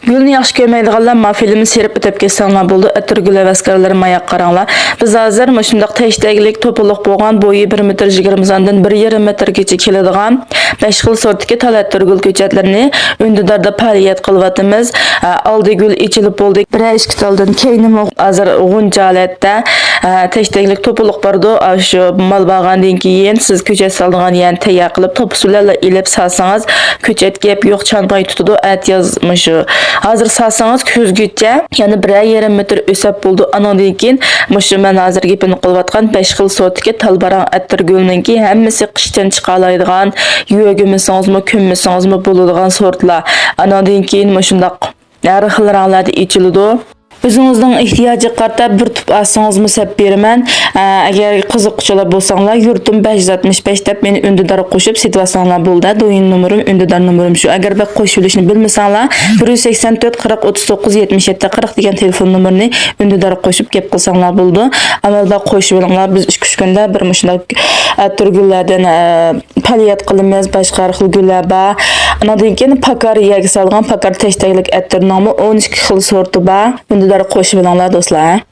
Gülni yaxshi ko'rmaydiganlar ma filmni serib o'tib ketsanglar bo'ldi. Atir gul havaskorlari mayoq qaranglar. Biz hozir mana shundaq tashdaglik to'piliq bo'lgan bo'yi 1 metr 20 sandan 1,5 metrgacha keladigan 5 xil sortdagi talattir gul ko'chatlarini Undidarda faoliyat qilyapmiz. Oldi gul ichilib bo'ldi. 1-2 taldan keyin hozir g'unchalatda tashdaglik to'piliq bordi. Shu mal bag'andan keyin siz ko'chat soldigan yani tayyor qilib to'psularla ilib salsangiz ko'chat gap yo'q chanpay tutadi. At yozmish. Hazır salsangiz ko'zgacha yana 1,5 metr o'sab bo'ldi. Andan keyin mushu men hozir gapini qilayotgan 5 xil sortga talbaran attir gulninki hammasi qishdan chiqa oladigan, yo'g'imisangiz, kunmisangizmi bo'ladigan sortlar. Andan keyin mushundaq har xil ranglarda ichiladi. O'zingizning ehtiyojiga qarata bir tup olsangizmi sep beraman. Agar qiziqchilar bo'lsanglar, yurtim 565 deb meni Undidar qo'shib setvasanglar bo'ldi. Do'yin nomerim, Undidar nomerim shu. Agar bak qo'shib olishni bilmasanglar, 184 40 39 77 40 degan telefon nomerini Undidar qo'shib gap qilsanglar bo'ldi. Amalda qo'shib olinglar. Biz 3 kunda bir mushundaq turgullardan faoliyat qilamiz, boshqa xil gullar bor. Andan keyin pakariyaga solgan pakar tashdaglik attir nomi 12 xil sorti bor. Undidar qo'shib olinglar do'stlar.